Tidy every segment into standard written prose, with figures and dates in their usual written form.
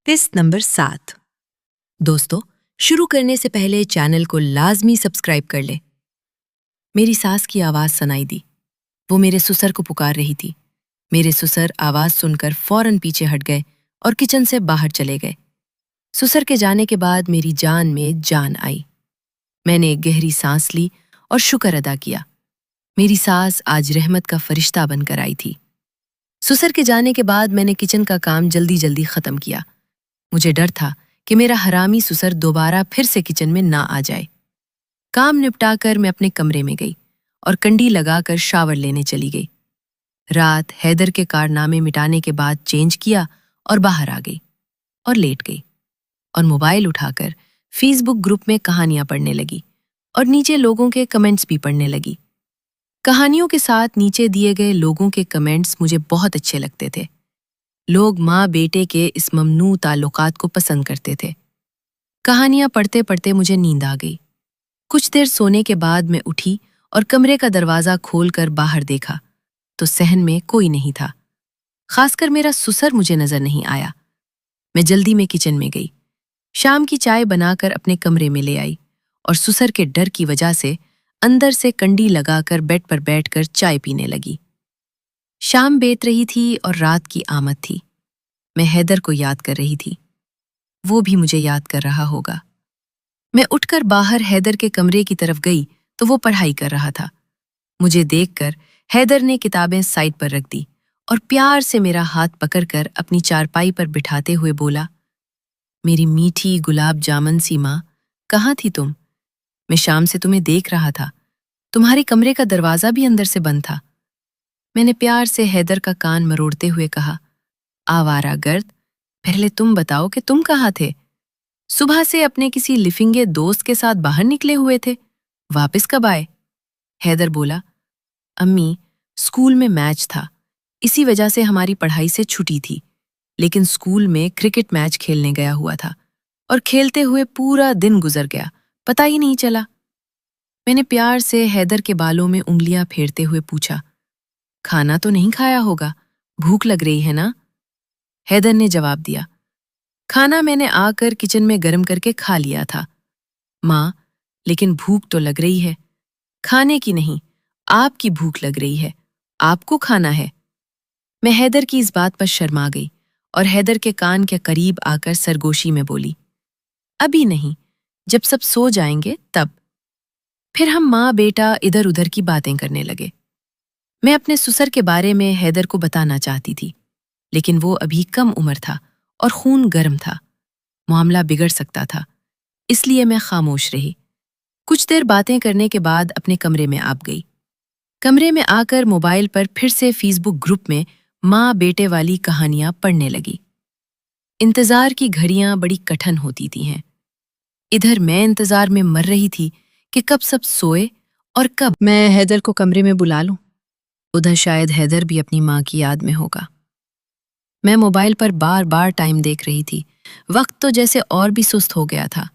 टिस्ट number 7। दोस्तों, शुरू करने से पहले चैनल को लाजमी सब्सक्राइब कर ले। मेरी सास की आवाज सुनाई दी। वो मेरे ससुर को पुकार रही थी। मेरे ससुर आवाज सुनकर फौरन पीछे हट गए और किचन से बाहर चले गए। ससुर के जाने के बाद मेरी जान में जान आई। मैंने एक गहरी सांस ली और शुक्र अदा किया। मेरी सास आज रहमत का फरिश्ता बनकर आई थी। ससुर के जाने के बाद मैंने किचन का काम जल्दी जल्दी खत्म किया। मुझे डर था कि मेरा हरामी ससुर दोबारा फिर से किचन में ना आ जाए। काम निपटाकर मैं अपने कमरे में गई और कंडी लगाकर शावर लेने चली गई। रात हैदर के कारनामे मिटाने के बाद चेंज किया और बाहर आ गई और लेट गई और मोबाइल उठाकर फेसबुक ग्रुप में कहानियां पढ़ने लगी और नीचे लोगों के कमेंट्स भी पढ़ने लगी। कहानियों के साथ नीचे दिए गए लोगों के कमेंट्स मुझे बहुत अच्छे लगते थे। लोग माँ बेटे के इस ममनू ताल्लुकात को पसंद करते थे। कहानियां पढ़ते पढ़ते मुझे नींद आ गई। कुछ देर सोने के बाद मैं उठी और कमरे का दरवाजा खोलकर बाहर देखा तो सहन में कोई नहीं था। खासकर मेरा ससुर मुझे नजर नहीं आया। मैं जल्दी में किचन में गई। शाम की चाय बनाकर अपने कमरे में ले आई और ससुर के डर की वजह से अंदर से कंडी लगाकर बेड पर बैठकर चाय पीने लगी। शाम बीत रही थी और रात की आमद थी। मैं हैदर को याद कर रही थी। वो भी मुझे याद कर रहा होगा। मैं उठकर बाहर हैदर के कमरे की तरफ गई तो वो पढ़ाई कर रहा था। मुझे देखकर हैदर ने किताबें साइड पर रख दी और प्यार से मेरा हाथ पकड़कर अपनी चारपाई पर बिठाते हुए बोला, मेरी मीठी गुलाब जामुन सी माँ, कहाँ थी तुम? मैं शाम से तुम्हें देख रहा था। तुम्हारे कमरे का दरवाजा भी अंदर से बंद था। मैंने प्यार से हैदर का कान मरोड़ते हुए कहा, आवारा गर्द, पहले तुम बताओ कि तुम कहाँ थे? सुबह से अपने किसी लिफिंगे दोस्त के साथ बाहर निकले हुए थे, वापस कब आए? हैदर बोला, अम्मी, स्कूल में मैच था, इसी वजह से हमारी पढ़ाई से छुट्टी थी। लेकिन स्कूल में क्रिकेट मैच खेलने गया हुआ था और खेलते हुए पूरा दिन गुजर गया, पता ही नहीं चला। मैंने प्यार से हैदर के बालों में उंगलियां फेरते हुए पूछा, खाना तो नहीं खाया होगा, भूख लग रही है ना? हैदर ने जवाब दिया, खाना मैंने आकर किचन में गर्म करके खा लिया था माँ, लेकिन भूख तो लग रही है। खाने की नहीं, आपकी भूख लग रही है, आपको खाना है। मैं हैदर की इस बात पर शर्मा गई और हैदर के कान के करीब आकर सरगोशी में बोली, अभी नहीं, जब सब सो जाएंगे तब। फिर हम माँ बेटा इधर उधर की बातें करने लगे। मैं अपने ससुर के बारे में हैदर को बताना चाहती थी, लेकिन वो अभी कम उम्र था और खून गर्म था। मामला बिगड़ सकता था, इसलिए मैं खामोश रही। कुछ देर बातें करने के बाद अपने कमरे में आ गई। कमरे में आकर मोबाइल पर फिर से फेसबुक ग्रुप में माँ बेटे वाली कहानियां पढ़ने लगी। इंतजार की घड़ियां बड़ी कठिन होती थी हैं। इधर मैं इंतजार में मर रही थी कि कब सब सोए और कब मैं हैदर को कमरे में बुला लूं। उधर शायद हैदर भी अपनी माँ की याद में होगा। मैं मोबाइल पर बार बार टाइम देख रही थी। वक्त तो जैसे और भी सुस्त हो गया था।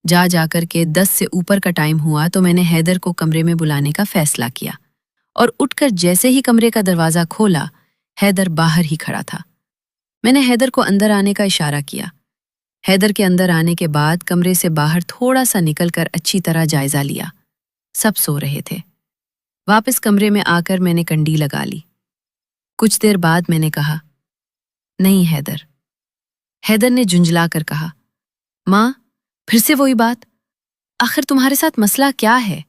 जा जाकर के 10 से ऊपर का टाइम हुआ तो मैंने हैदर को कमरे में बुलाने का फैसला किया और उठकर जैसे ही कमरे का दरवाजा खोला, हैदर बाहर ही खड़ा था। मैंने हैदर को अंदर आने का इशारा किया। हैदर के अंदर आने के बाद कमरे से बाहर थोड़ा सा निकलकर अच्छी तरह जायजा लिया। सब सो रहे थे। वापस कमरे में आकर मैंने कंडी लगा ली। कुछ देर बाद मैंने कहा, नहीं हैदर। हैदर ने झुंझला कर कहा, माँ, फिर से वही बात? आखिर तुम्हारे साथ मसला क्या है?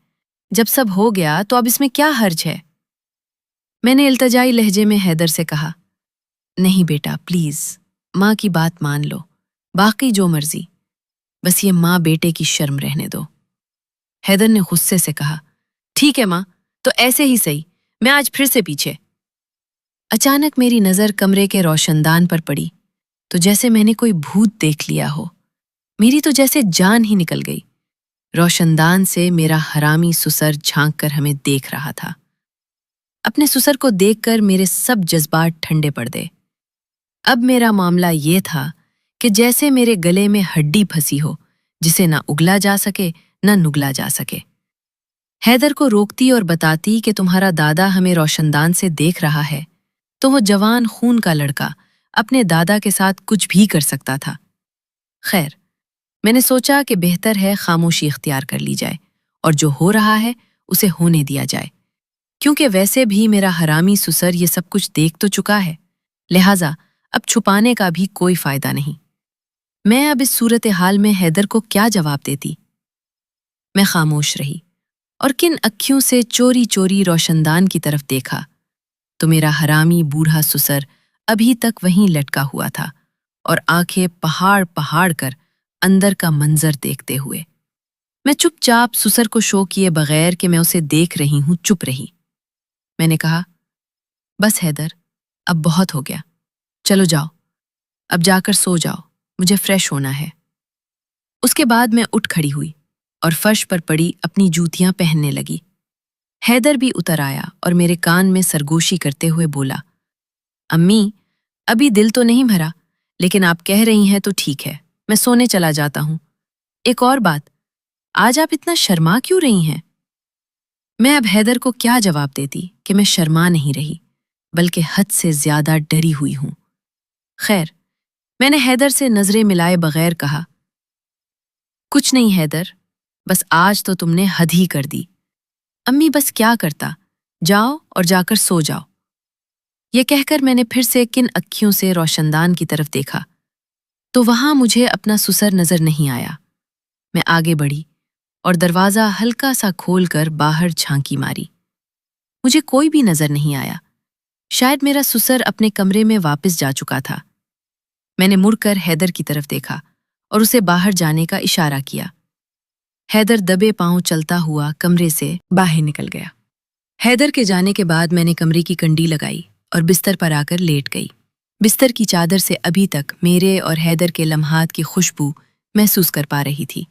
जब सब हो गया तो अब इसमें क्या हर्ज है? मैंने इल्तजाई लहजे में हैदर से कहा, नहीं बेटा, प्लीज, माँ की बात मान लो, बाकी जो मर्जी, बस ये माँ बेटे की शर्म रहने दो। हैदर ने गुस्से से कहा, ठीक है माँ, तो ऐसे ही सही, मैं आज फिर से पीछे। अचानक मेरी नजर कमरे के रोशनदान पर पड़ी तो जैसे मैंने कोई भूत देख लिया हो। मेरी तो जैसे जान ही निकल गई। रोशनदान से मेरा हरामी ससुर झांक कर हमें देख रहा था। अपने ससुर को देखकर मेरे सब जज्बात ठंडे पड़ गए। अब मेरा मामला ये था कि जैसे मेरे गले में हड्डी फंसी हो, जिसे ना उगला जा सके ना नुगला जा सके। हैदर को रोकती और बताती कि तुम्हारा दादा हमें रोशनदान से देख रहा है, तो वो जवान खून का लड़का اپنے دادا کے ساتھ کچھ بھی کر سکتا تھا۔ خیر، میں نے سوچا کہ بہتر ہے خاموشی اختیار کر لی جائے اور جو ہو رہا ہے اسے ہونے دیا جائے، کیونکہ ویسے بھی میرا حرامی سسر یہ سب کچھ دیکھ تو چکا ہے، لہٰذا اب چھپانے کا بھی کوئی فائدہ نہیں۔ میں اب اس صورتحال میں حیدر کو کیا جواب دیتی؟ میں خاموش رہی اور کن اکھیوں سے چوری چوری روشندان کی طرف دیکھا تو میرا حرامی بوڑھا سسر ابھی تک وہیں لٹکا ہوا تھا اور آنکھیں پہاڑ پہاڑ کر اندر کا منظر دیکھتے ہوئے۔ میں چپ چاپ سسر کو شو کیے بغیر کہ میں اسے دیکھ رہی ہوں چپ رہی۔ میں نے کہا، بس حیدر، اب بہت ہو گیا، چلو جاؤ، اب جا کر سو جاؤ، مجھے فریش ہونا ہے۔ اس کے بعد میں اٹھ کھڑی ہوئی اور فرش پر پڑی اپنی جوتیاں پہننے لگی۔ حیدر بھی اتر آیا اور میرے کان میں سرگوشی کرتے ہوئے بولا، امی، ابھی دل تو نہیں بھرا، لیکن آپ کہہ رہی ہیں تو ٹھیک ہے، میں سونے چلا جاتا ہوں۔ ایک اور بات، آج آپ اتنا شرما کیوں رہی ہیں؟ میں اب حیدر کو کیا جواب دیتی کہ میں شرما نہیں رہی، بلکہ حد سے زیادہ ڈری ہوئی ہوں۔ خیر، میں نے حیدر سے نظریں ملائے بغیر کہا، کچھ نہیں حیدر، بس آج تو تم نے حد ہی کر دی۔ امی، بس کیا کرتا، جاؤ اور جا کر سو جاؤ۔ یہ کہہ کر میں نے پھر سے کن اکھیوں سے روشندان کی طرف دیکھا تو وہاں مجھے اپنا سسر نظر نہیں آیا۔ میں آگے بڑھی اور دروازہ ہلکا سا کھول کر باہر جھانکی ماری۔ مجھے کوئی بھی نظر نہیں آیا، شاید میرا سسر اپنے کمرے میں واپس جا چکا تھا۔ میں نے مڑ کر حیدر کی طرف دیکھا اور اسے باہر جانے کا اشارہ کیا۔ حیدر دبے پاؤں چلتا ہوا کمرے سے باہر نکل گیا۔ حیدر کے جانے کے بعد میں نے کمرے کی کنڈی لگائی اور بستر پر آ کر لیٹ گئی۔ بستر کی چادر سے ابھی تک میرے اور حیدر کے لمحات کی خوشبو محسوس کر پا رہی تھی۔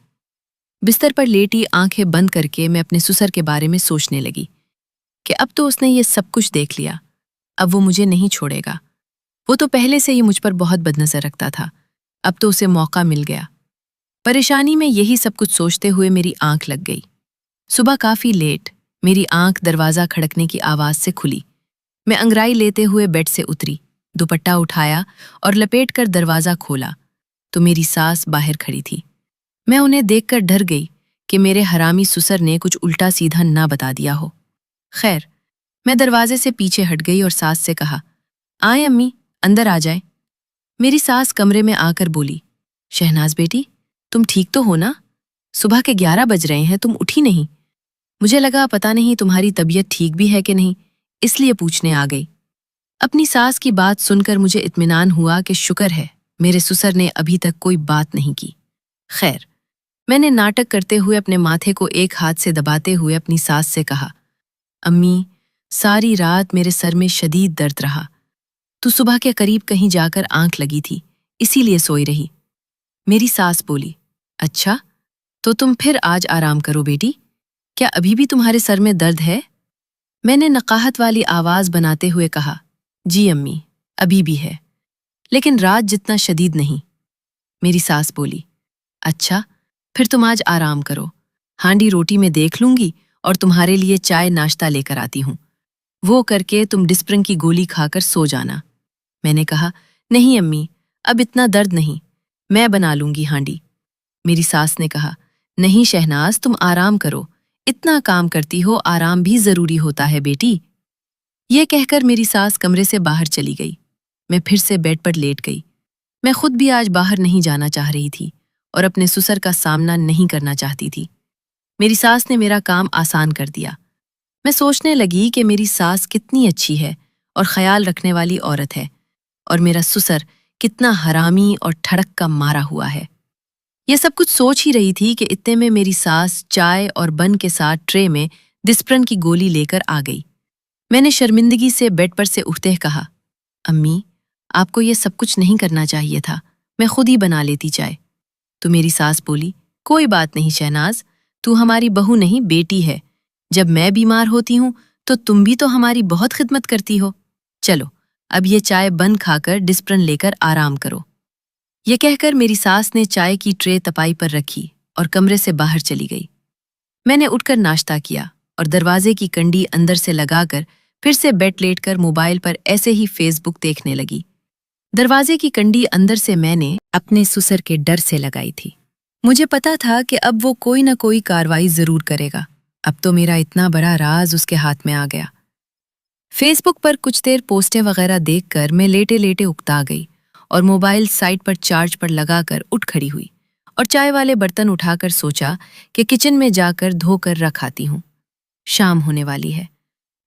بستر پر لیٹی آنکھیں بند کر کے میں اپنے سسر کے بارے میں سوچنے لگی کہ اب تو اس نے یہ سب کچھ دیکھ لیا، اب وہ مجھے نہیں چھوڑے گا۔ وہ تو پہلے سے ہی مجھ پر بہت بد نظر رکھتا تھا، اب تو اسے موقع مل گیا۔ پریشانی میں یہی سب کچھ سوچتے ہوئے میری آنکھ لگ گئی۔ صبح کافی لیٹ میری آنکھ دروازہ کھڑکنے کی آواز سے کھلی۔ میں انگڑائی لیتے ہوئے بیڈ سے اتری، دوپٹہ اٹھایا اور لپیٹ کر دروازہ کھولا تو میری ساس باہر کھڑی تھی۔ میں انہیں دیکھ کر ڈر گئی کہ میرے حرامی سسر نے کچھ الٹا سیدھا نہ بتا دیا ہو۔ خیر، میں دروازے سے پیچھے ہٹ گئی اور ساس سے کہا، آئیں امی، اندر آ جائیں۔ میری ساس کمرے میں آ کر بولی، شہناز بیٹی، تم ٹھیک تو ہو نا؟ صبح کے 11 بج رہے ہیں، تم اٹھی نہیں۔ مجھے لگا پتہ نہیں تمہاری طبیعت ٹھیک بھی ہے کہ نہیں، اس لیے پوچھنے آ گئی۔ اپنی ساس کی بات سن کر مجھے اطمینان ہوا کہ شکر ہے میرے سسر نے ابھی تک کوئی بات نہیں کی۔ خیر، میں نے ناٹک کرتے ہوئے اپنے ماتھے کو ایک ہاتھ سے دباتے ہوئے اپنی ساس سے کہا، امی، ساری رات میرے سر میں شدید درد رہا، تو صبح کے قریب کہیں جا کر آنکھ لگی تھی، اسی لیے سوئی رہی۔ میری ساس بولی، اچھا، تو تم پھر آج آرام کرو بیٹی، کیا ابھی بھی تمہارے سر میں درد ہے؟ میں نے نقاہت والی آواز بناتے ہوئے کہا، جی امی، ابھی بھی ہے، لیکن رات جتنا شدید نہیں۔ میری ساس بولی، اچھا، پھر تم آج آرام کرو، ہانڈی روٹی میں دیکھ لوں گی اور تمہارے لیے چائے ناشتہ لے کر آتی ہوں، وہ کر کے تم ڈسپرن کی گولی کھا کر سو جانا۔ میں نے کہا، نہیں امی، اب اتنا درد نہیں، میں بنا لوں گی ہانڈی۔ میری ساس نے کہا، نہیں شہناز، تم آرام کرو، اتنا کام کرتی ہو، آرام بھی ضروری ہوتا ہے بیٹی۔ یہ کہہ کر میری ساس کمرے سے باہر چلی گئی۔ میں پھر سے بیڈ پر لیٹ گئی۔ میں خود بھی آج باہر نہیں جانا چاہ رہی تھی اور اپنے سسر کا سامنا نہیں کرنا چاہتی تھی۔ میری ساس نے میرا کام آسان کر دیا۔ میں سوچنے لگی کہ میری ساس کتنی اچھی ہے اور خیال رکھنے والی عورت ہے، اور میرا سسر کتنا حرامی اور ٹھڑک کا مارا ہوا ہے۔ یہ سب کچھ سوچ ہی رہی تھی کہ اتنے میں میری ساس چائے اور بن کے ساتھ ٹرے میں ڈسپرن کی گولی لے کر آ گئی۔ میں نے شرمندگی سے بیڈ پر سے اٹھتے کہا، امی، آپ کو یہ سب کچھ نہیں کرنا چاہیے تھا، میں خود ہی بنا لیتی چائے۔ تو میری ساس بولی، کوئی بات نہیں شہناز، تو ہماری بہو نہیں بیٹی ہے، جب میں بیمار ہوتی ہوں تو تم بھی تو ہماری بہت خدمت کرتی ہو، چلو اب یہ چائے بن کھا کر ڈسپرن لے کر آرام کرو۔ یہ کہہ کر میری ساس نے چائے کی ٹرے تپائی پر رکھی اور کمرے سے باہر چلی گئی۔ میں نے اٹھ کر ناشتہ کیا اور دروازے کی کنڈی اندر سے لگا کر پھر سے بیڈ لیٹ کر موبائل پر ایسے ہی فیس بک دیکھنے لگی۔ दरवाजे की कंडी अंदर से मैंने अपने सुसर के डर से लगाई थी। मुझे पता था कि अब वो कोई ना कोई कार्रवाई जरूर करेगा। अब तो मेरा इतना बड़ा राज उसके हाथ में आ गया। फेसबुक पर कुछ देर पोस्टें वगैरह देखकर मैं लेटे लेटे उकता गई और मोबाइल साइड पर चार्ज पर लगाकर उठ खड़ी हुई और चाय वाले बर्तन उठाकर सोचा कि किचन में जाकर धोकर रख आती हूँ। शाम होने वाली है,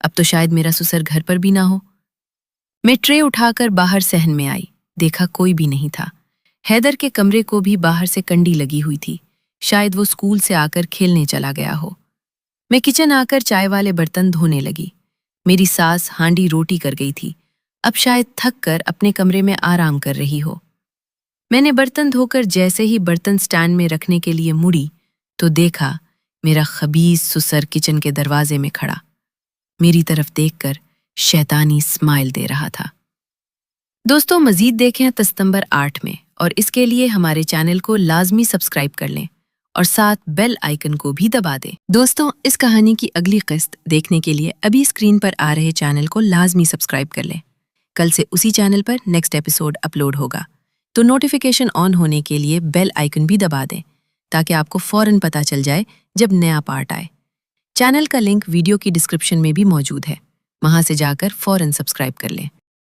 अब तो शायद मेरा सुसर घर पर भी ना हो। मैं ट्रे उठाकर बाहर सहन में आई, देखा कोई भी नहीं था। हैदर के कमरे को भी बाहर से कंडी लगी हुई थी, शायद वो स्कूल से आकर खेलने चला गया हो। मैं किचन आकर चाय वाले बर्तन धोने लगी। मेरी सास हांडी रोटी कर गई थी, अब शायद थक कर अपने कमरे में आराम कर रही हो। मैंने बर्तन धोकर जैसे ही बर्तन स्टैंड में रखने के लिए मुड़ी तो देखा मेरा खबीस सुसर किचन के दरवाजे में खड़ा, मेरी तरफ देखकर शैतानी स्माइल दे रहा था। दोस्तों, मजीद देखें तस्तंबर 8 में और इसके लिए हमारे चैनल को लाजमी सब्सक्राइब कर लें और साथ बेल आइकन को भी दबा दें। दोस्तों, इस कहानी की अगली किस्त देखने के लिए अभी स्क्रीन पर आ रहे चैनल को लाजमी सब्सक्राइब कर लें। कल से उसी चैनल पर नेक्स्ट एपिसोड अपलोड होगा, तो नोटिफिकेशन ऑन होने के लिए बेल आइकन भी दबा दें ताकि आपको फौरन पता चल जाए जब नया पार्ट आए। चैनल का लिंक वीडियो की डिस्क्रिप्शन में भी मौजूद है, वहां से जाकर फौरन सब्सक्राइब कर लें।